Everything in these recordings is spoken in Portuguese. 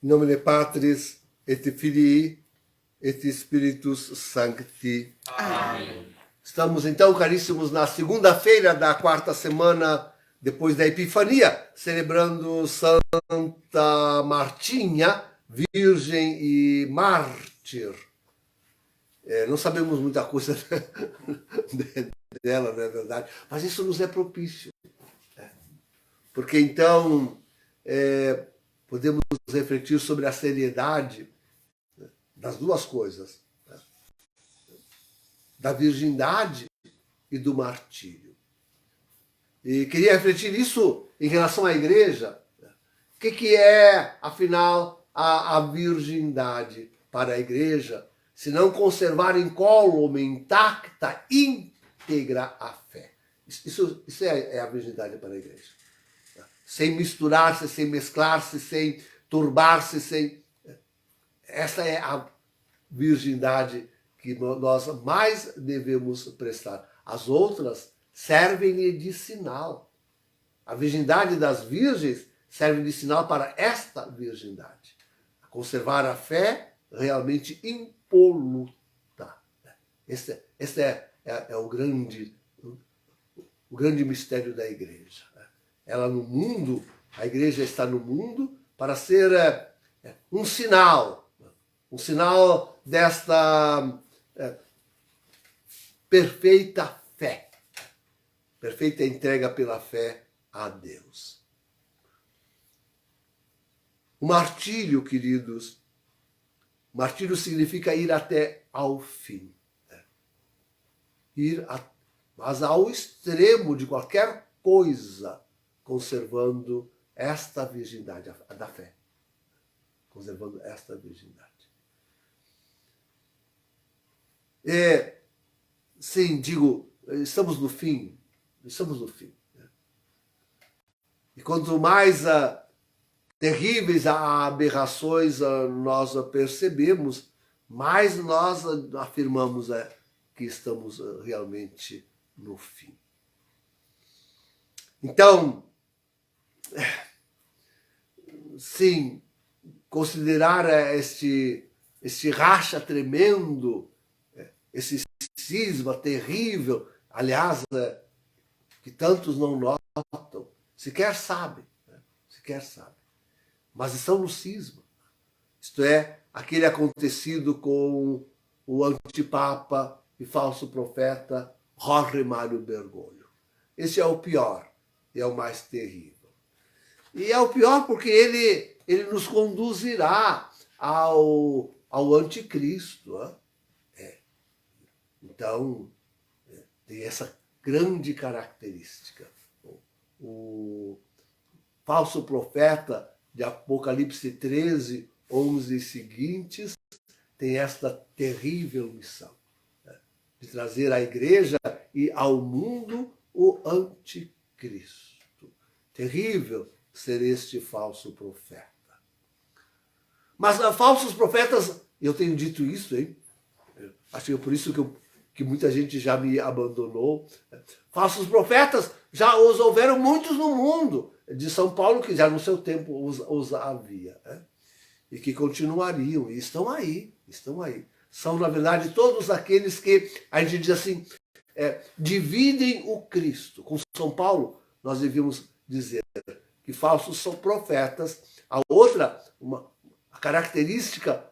In nomine Patris et Filii et Spiritus Sancti. Amém. Estamos então, caríssimos, na segunda-feira da quarta semana depois da Epifania, celebrando Santa Martinha, Virgem e Mártir. Não sabemos muita coisa dela, não é verdade? Mas isso nos é propício. Porque então podemos refletir sobre a seriedade das duas coisas, da virgindade e do martírio. E queria refletir isso em relação à igreja. O que é, afinal, a virgindade para a igreja, se não conservar incólume, intacta, íntegra a fé? Isso é a virgindade para a igreja. Sem misturar-se, sem mesclar-se, sem turbar-se, sem... Essa é a virgindade que nós mais devemos prestar. As outras servem de sinal. A virgindade das virgens serve de sinal para esta virgindade. Conservar a fé realmente impoluta. Esse é o grande mistério da igreja. Ela no mundo, a igreja está no mundo para ser um sinal desta perfeita fé, perfeita entrega pela fé a Deus. O martírio, queridos, martírio significa ir até ao fim. Mas ao extremo de qualquer coisa, conservando esta virgindade, a da fé. Conservando esta virgindade. Sim, digo, estamos no fim. Estamos no fim. E quanto mais terríveis aberrações nós percebemos, mais nós afirmamos que estamos realmente no fim. Então, sim, considerar este racha tremendo, esse cisma terrível, aliás, que tantos não notam, sequer sabem, mas estão no cisma. Isto é, aquele acontecido com o antipapa e falso profeta Jorge Mário Bergoglio. Esse é o pior, é o mais terrível. E é o pior porque ele nos conduzirá ao anticristo. Então, tem essa grande característica. O falso profeta de Apocalipse 13, 11 e seguintes tem esta terrível missão de trazer à igreja e ao mundo o anticristo. Terrível ser este falso profeta. Mas falsos profetas, eu tenho dito isso, hein? Acho que é por isso que muita gente já me abandonou. Falsos profetas, já os houveram muitos no mundo. De São Paulo, que já no seu tempo os havia. E que continuariam, e estão aí. São, na verdade, todos aqueles que, a gente diz assim, dividem o Cristo. Com São Paulo, nós devíamos dizer que falsos são profetas. A outra, a característica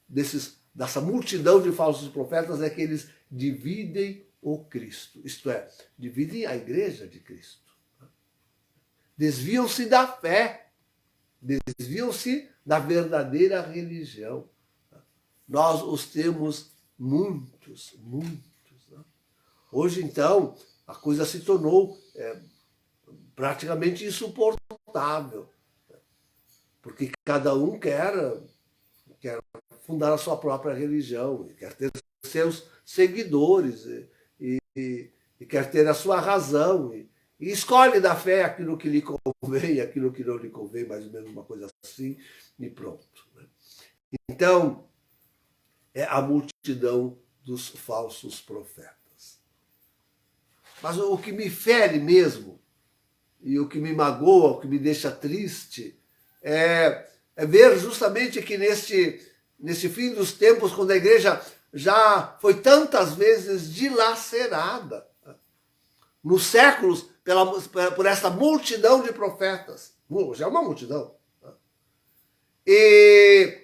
dessa multidão de falsos profetas é que eles dividem o Cristo. Isto é, dividem a igreja de Cristo. Desviam-se da fé. Desviam-se da verdadeira religião. Nós os temos muitos. Hoje, então, a coisa se tornou praticamente insuportável. Porque cada um quer fundar a sua própria religião, quer ter seus seguidores e quer ter a sua razão e escolhe da fé aquilo que lhe convém, aquilo que não lhe convém, mais ou menos uma coisa assim, e pronto. Então, é a multidão dos falsos profetas. Mas o que me fere mesmo, e o que me magoa, o que me deixa triste, é é ver justamente que nesse fim dos tempos, quando a igreja já foi tantas vezes dilacerada, nos séculos, por essa multidão de profetas, já é uma multidão, e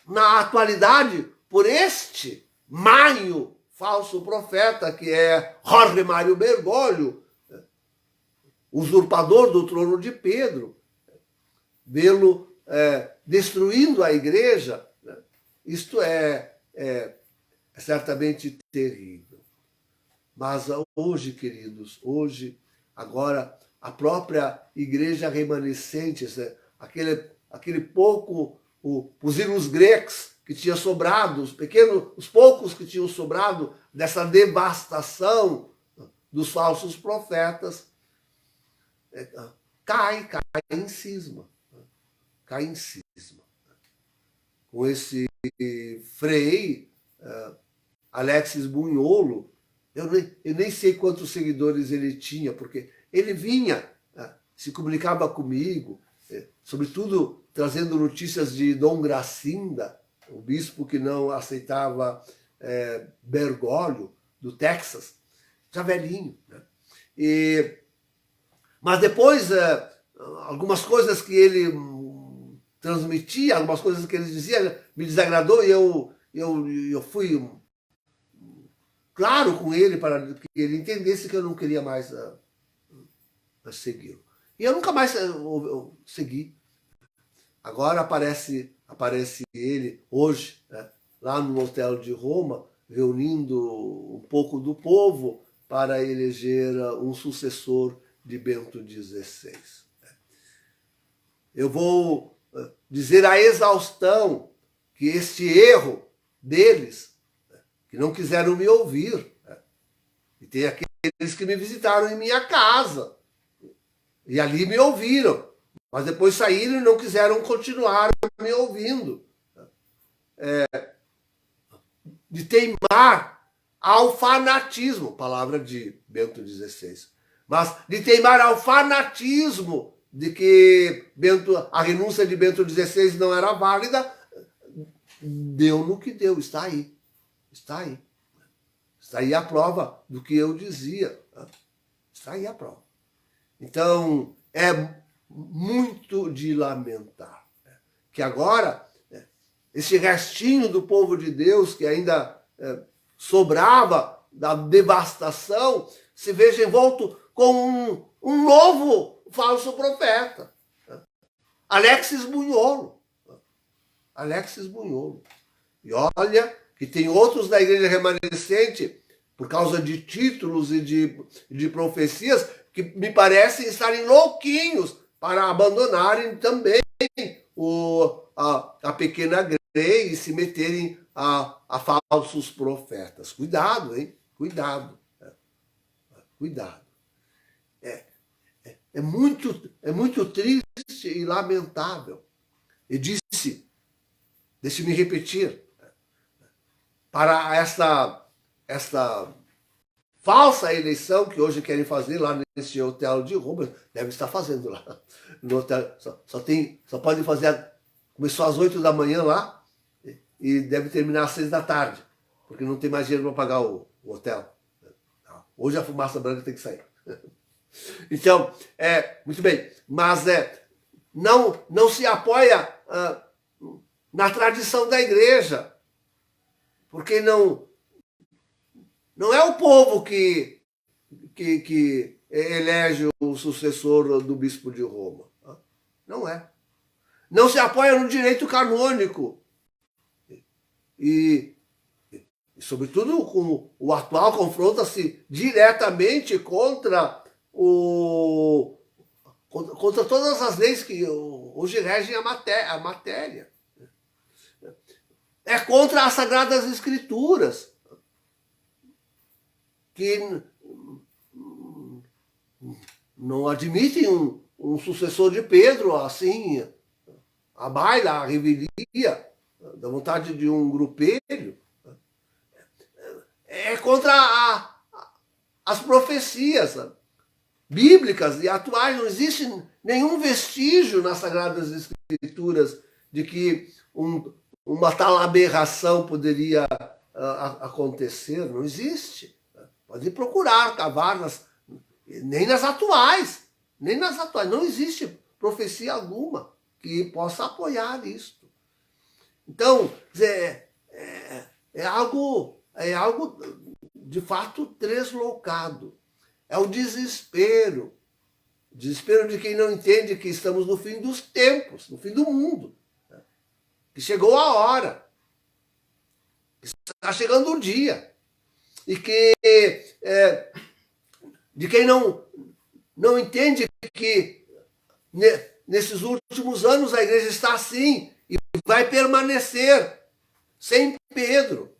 na atualidade, por este maio falso profeta, que é Jorge Mário Bergoglio, usurpador do trono de Pedro, vê-lo destruindo a igreja, né? Isto é certamente terrível. Mas hoje, queridos, hoje, agora, a própria igreja remanescente, aquele pouco, os irmãos gregos que tinha sobrado, os poucos que tinham sobrado dessa devastação dos falsos profetas, cai em cisma. Cai em cisma. Com esse Frei Alexis Bunholo, eu nem sei quantos seguidores ele tinha, porque ele vinha, se comunicava comigo, sobretudo trazendo notícias de Dom Gracinda, o bispo que não aceitava Bergoglio, do Texas, já velhinho, né? Mas depois, algumas coisas que ele transmitia, algumas coisas que ele dizia, me desagradou e eu fui claro com ele para que ele entendesse que eu não queria mais segui-lo. E eu nunca mais segui. Agora aparece ele hoje, né, lá no hotel de Roma, reunindo um pouco do povo para eleger um sucessor de Bento XVI. Eu vou dizer a exaustão que este erro deles, que não quiseram me ouvir, e tem aqueles que me visitaram em minha casa, e ali me ouviram, mas depois saíram e não quiseram continuar me ouvindo. De teimar ao fanatismo, palavra de Bento XVI, mas de teimar ao fanatismo de que a renúncia de Bento XVI não era válida, deu no que deu, está aí. Está aí. Está aí a prova do que eu dizia. Está aí a prova. Então, é muito de lamentar que agora esse restinho do povo de Deus que ainda sobrava da devastação se veja envolto com um novo falso profeta. Alexis Bunholo. Alexis Bunholo. E olha que tem outros da igreja remanescente, por causa de títulos e de profecias, que me parecem estarem louquinhos para abandonarem também a pequena grei e se meterem a falsos profetas. Cuidado, hein? Cuidado. Cuidado. É muito triste e lamentável. E disse, deixe-me repetir, para essa falsa eleição que hoje querem fazer lá nesse hotel de Roma, deve estar fazendo lá. No hotel, só pode fazer, começou às 8 da manhã lá e deve terminar às 6 da tarde, porque não tem mais dinheiro para pagar o hotel. Hoje a fumaça branca tem que sair. Então, muito bem, mas não se apoia na tradição da igreja, porque não é o povo que elege o sucessor do bispo de Roma. Não é. Não se apoia no direito canônico. E sobretudo, com o atual confronta-se diretamente contra todas as leis que hoje regem a matéria. É contra as Sagradas Escrituras, que não admitem um sucessor de Pedro assim, a baila, a revelia, da vontade de um grupelho. É contra as profecias bíblicas e atuais. Não existe nenhum vestígio nas Sagradas Escrituras de que uma tal aberração poderia acontecer. Não existe. Pode procurar, cavar, nem nas atuais. Nem nas atuais. Não existe profecia alguma que possa apoiar isto. Então, é algo de fato deslocado. É o desespero. Desespero de quem não entende que estamos no fim dos tempos, no fim do mundo. Que chegou a hora. Que está chegando o dia. E que de quem não entende que nesses últimos anos a igreja está assim e vai permanecer sem Pedro.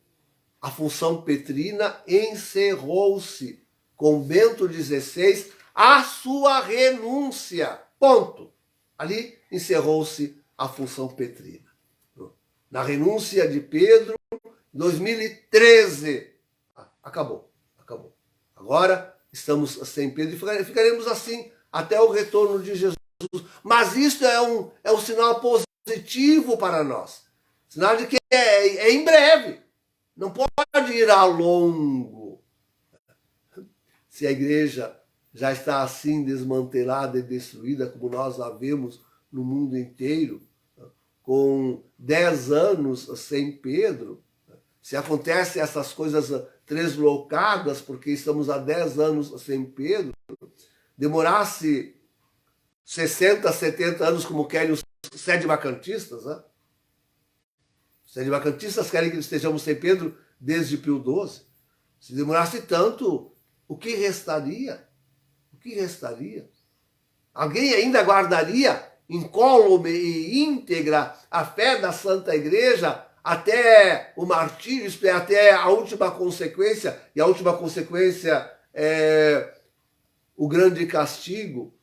A função petrina encerrou-se com Bento XVI a sua renúncia. Ponto. Ali encerrou-se a função petrina. Na renúncia de Pedro, 2013. Acabou. Agora estamos sem Pedro e ficaremos assim até o retorno de Jesus. Mas isso é um sinal positivo para nós. Sinal de que é em breve. Não pode ir a longo. Se a igreja já está assim desmantelada e destruída, como nós a vemos no mundo inteiro, com 10 anos sem Pedro, se acontecem essas coisas deslocadas, porque estamos há 10 anos sem Pedro, demorasse 60, 70 anos, como querem os sede-vacantistas, né? Os sede-vacantistas querem que estejamos sem Pedro desde Pio XII. Se demorasse tanto, o que restaria? O que restaria? Alguém ainda guardaria incólume e íntegra a fé da Santa Igreja até o martírio, isto é, até a última consequência, e a última consequência é o grande castigo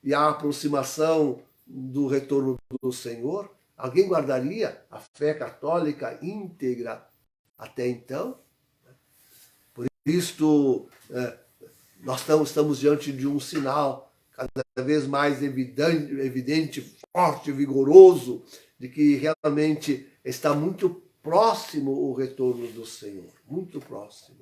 e a aproximação do retorno do Senhor? Alguém guardaria a fé católica íntegra até então? Por isso, nós estamos diante de um sinal cada vez mais evidente, forte, vigoroso, de que realmente está muito próximo o retorno do Senhor. Muito próximo.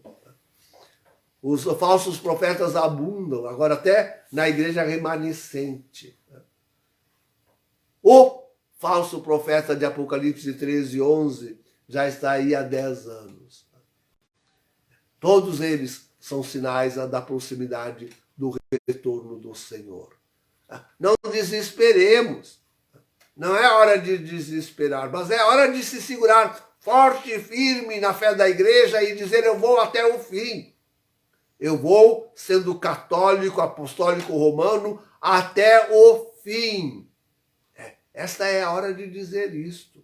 Os falsos profetas abundam, agora até na igreja remanescente. O falso profeta de Apocalipse 13:11 já está aí há 10 anos. Todos eles são sinais da proximidade do retorno do Senhor. Não desesperemos. Não é hora de desesperar, mas é hora de se segurar forte e firme na fé da igreja e dizer: eu vou até o fim. Eu vou, sendo católico, apostólico romano, até o fim. Esta é a hora de dizer isto.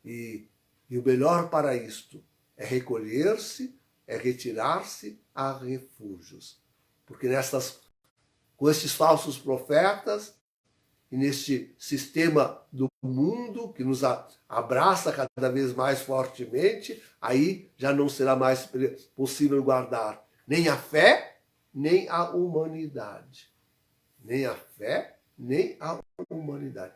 E o melhor para isto é recolher-se, é retirar-se a refúgios. Porque com esses falsos profetas e neste sistema do mundo que nos abraça cada vez mais fortemente, aí já não será mais possível guardar nem a fé, nem a humanidade. Nem a fé, nem a humanidade.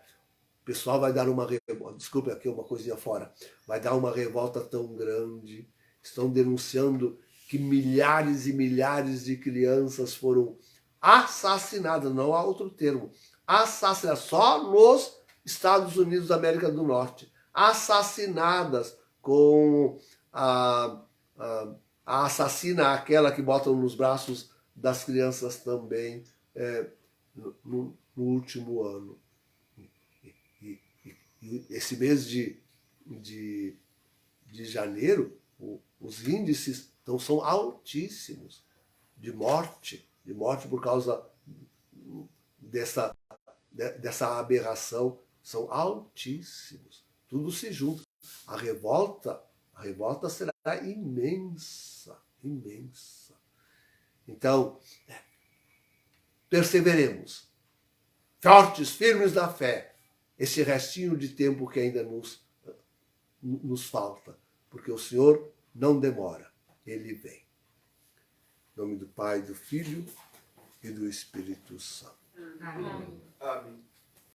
O pessoal vai dar uma revolta, desculpe aqui uma coisinha fora, vai dar uma revolta tão grande. Estão denunciando que milhares e milhares de crianças foram assassinadas, não há outro termo, assassinadas, só nos Estados Unidos da América do Norte, assassinadas com a assassina, aquela que botam nos braços das crianças também no último ano. E esse mês de janeiro, os índices são altíssimos de morte por causa dessa aberração, são altíssimos. Tudo se junta. A revolta será imensa, imensa. Então, perseveremos, fortes, firmes na fé, esse restinho de tempo que ainda nos falta, porque o Senhor não demora, Ele vem. Em nome do Pai, do Filho e do Espírito Santo. Amém. Amém.